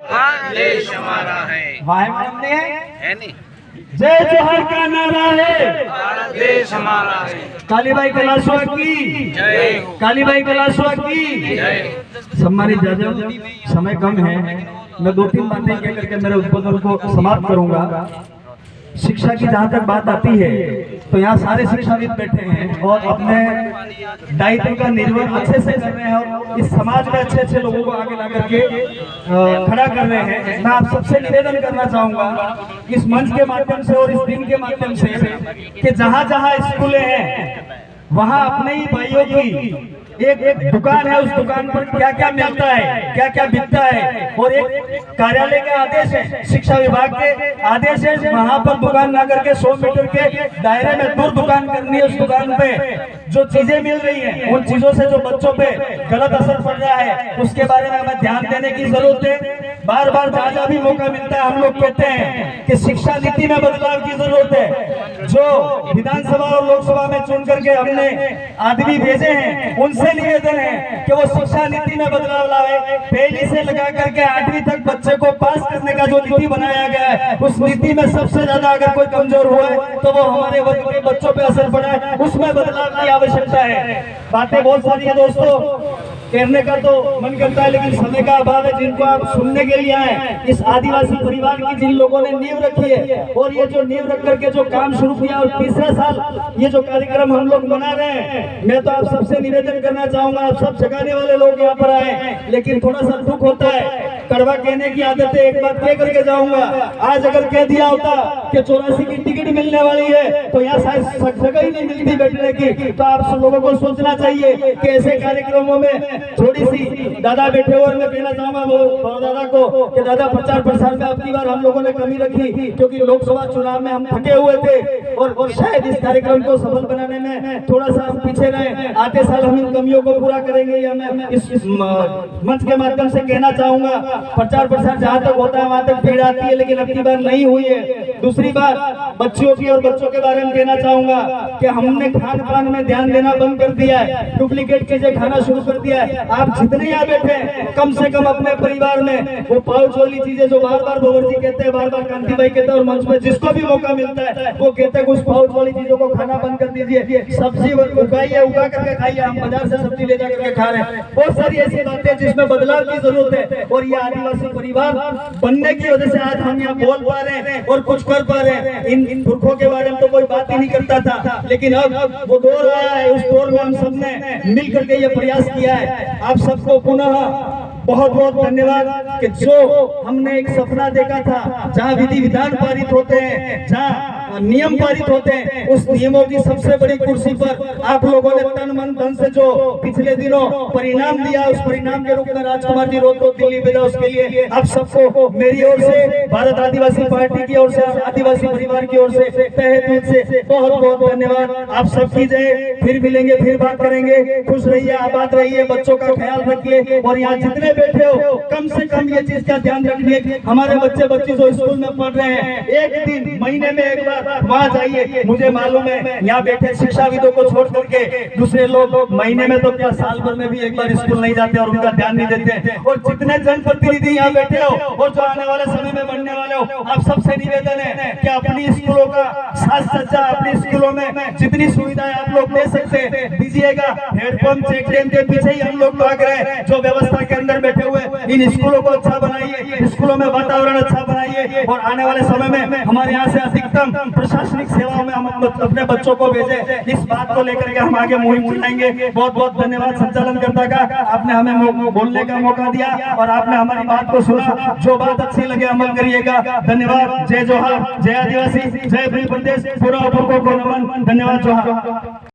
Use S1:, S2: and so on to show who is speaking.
S1: भारत देश हमारा है।
S2: वाहे मैडम ने
S1: है नहीं?
S2: जय जोहर का नारा है,
S1: भारत देश हमारा है।
S2: कालीबाई कलाशवा की
S1: जय।
S2: कालीबाई कलाशवा की
S1: जय।
S2: सम्मानित जजों, समय कम है, मैं 2-3 बातें कह करके मेरे उद्बोधन को समाप्त करूंगा। शिक्षा की जहाँ तक बात आती है तो यहाँ सारे शिक्षाविद बैठे हैं और अपने दायित्व का निर्वहन अच्छे से कर रहे हैं और इस समाज में अच्छे अच्छे लोगों को आगे ला करके खड़ा कर रहे हैं। मैं आप सबसे निवेदन करना चाहूंगा इस मंच के माध्यम से और इस दिन के माध्यम से कि जहाँ जहाँ स्कूलें हैं वहाँ अपने ही भाइयों की एक दुकान है, उस दुकान पर क्या क्या मिलता है, क्या क्या बिकता है और एक कार्यालय के आदेश है, शिक्षा विभाग के आदेश है, वहां पर दुकान ना करके 100 मीटर के दायरे में दूर दुकान करनी है। उस दुकान पे जो चीजें मिल रही हैं उन चीजों से जो बच्चों पे गलत असर पड़ रहा है उसके बारे में हमें ध्यान देने की जरूरत है। बार बार जहाँ भी मौका मिलता है हम लोग कहते हैं कि शिक्षा नीति में बदलाव की जरूरत है। जो विधानसभा और लोकसभा में चुन करके हमने आदमी भेजे हैं उनसे निवेदन है कि वो शिक्षा नीति में बदलाव लावे। पहली से लगा करके 8वीं तक बच्चे को पास करने का जो नीति बनाया गया है उस नीति में सबसे ज्यादा अगर कोई कमजोर हुआ है तो वो हमारे वर्ग के बच्चों पे असर पड़ा है, उसमें बदलाव की आवश्यकता है। बातें बहुत सारी है दोस्तों, कहने का तो मन करता है लेकिन समय का अभाव है। जिनको आप सुनने के लिए आए, इस आदिवासी परिवार की जिन लोगों ने नींव रखी है और ये जो नींव रख करके जो काम शुरू किया और तीसरा साल ये जो कार्यक्रम हम लोग मना रहे हैं, मैं तो आप सबसे निवेदन करना चाहूंगा, आप सब जगाने वाले लोग यहाँ पर आए लेकिन थोड़ा सा दुख होता है, कड़वा कहने की आदत है। एक बात कह करके जाऊंगा, आज अगर कह दिया होता कि 84 की टिकट मिलने वाली है तो यहाँ शायद जगह ही नहीं मिलती बैठने की। तो आप सब लोगों को सोचना चाहिए कि ऐसे कार्यक्रमों में थोड़ी सी दादा बैठे हुए, मैं कहना चाहूंगा वो दादा को कि दादा प्रचार प्रसार में अब की बार हम लोगों ने कमी रखी क्योंकि लोकसभा चुनाव में हम थके हुए थे और शायद इस कार्यक्रम को सफल बनाने में थोड़ा सा हम पीछे रहे। आते साल हम इन कमियों को पूरा करेंगे। या मैं इस मंच के माध्यम से कहना चाहूंगा, प्रचार प्रसार जहाँ तक होता है वहां तक भीड़ आती है लेकिन अब की बार नहीं हुई है। दूसरी बात बच्चियों की और बच्चों के बारे में कहना चाहूंगा कि हमने खान पान में ध्यान देना बंद कर दिया है, डुप्लीकेट चीजें खाना शुरू कर दिया है। आप जितने यहाँ बैठे कम से कम अपने परिवार में वो पाउच वाली चीजें जो बार बार भवर जी कहते हैं, बार बार कांति भाई कहते हैं और मंच में जिसको भी मौका मिलता है वो कहते हैं उस पाउच वाली चीजों को खाना बंद कर दीजिए। सब्जी उगाइए, उगा करके खाइए। हम बाजार से सब्जी ले जाकर के खा रहे हैं। बहुत सारी ऐसी बातें जिसमें बदलाव की जरूरत है और ये आदिवासी परिवार बनने की वजह से आज हम यहाँ बोल पा रहे हैं और कुछ कर पा रहे हैं। इन पुरखों के बारे में तो कोई बात ही नहीं करता था लेकिन अब वो दौर आया है, उस दौर में हम सबने मिल करके ये प्रयास किया है। आप सबको पुनः बहुत बहुत धन्यवाद कि जो हमने एक सपना देखा था जहाँ विधि विधान पारित होते हैं, जहाँ नियम पारित होते हैं, उस नियमों की सबसे बड़ी कुर्सी पर आप लोगों ने तन मन धन से जो पिछले दिनों परिणाम दिया, उस परिणाम के रूप में राजकुमार जी रोज तो दिल्ली भेजा। उसके लिए आप सबको मेरी ओर से, भारत आदिवासी पार्टी की ओर से, आदिवासी परिवार की ओर से तहे दिल से बहुत बहुत धन्यवाद। आप सबकी जय। फिर मिलेंगे, फिर बात करेंगे। खुश रहिए, आबाद रहिए, बच्चों का ख्याल रखिए और यहाँ जितने बैठे हो कम से कम ये चीज का ध्यान रखिए, हमारे बच्चे बच्ची जो स्कूल में पढ़ रहे हैं एक दिन महीने में एक बार वहाँ जाइए। मुझे मालूम है यहाँ बैठे शिक्षाविदों को छोड़ करके दूसरे लोग महीने में तो क्या साल भर में भी एक बार स्कूल नहीं जाते और उनका ध्यान नहीं देते। और जितने जनप्रतिनिधि यहाँ बैठे हो और जो आने वाले समय में बनने वाले हो, आप सबसे निवेदन है कि अपनी स्कूलों का साज सज्जा, अपनी स्कूलों में जितनी सुविधाएं आप लोग दे सकते हैं दीजिएगा। हेडपंप चेक डैम के पीछे ही हम लोग भाग रहे हैं। जो व्यवस्था के अंदर बैठे हुए इन स्कूलों को अच्छा बनाइए, स्कूलों में वातावरण अच्छा बनाइए और आने वाले समय में हमारे यहाँ से अधिकतम प्रशासनिक सेवाओं में हम अपने बच्चों को भेजे। इस बात को लेकर के हम आगे मुहिम चलाएंगे। बहुत बहुत धन्यवाद संचालनकर्ता का, आपने हमें बोलने का मौका दिया और आपने हमारी बात को सुना। जो बात अच्छी लगे अमल करिएगा। धन्यवाद। जय जोहार, जय आदिवासी, जय भील प्रदेश, पूरा को नमन। धन्यवाद। जोहार।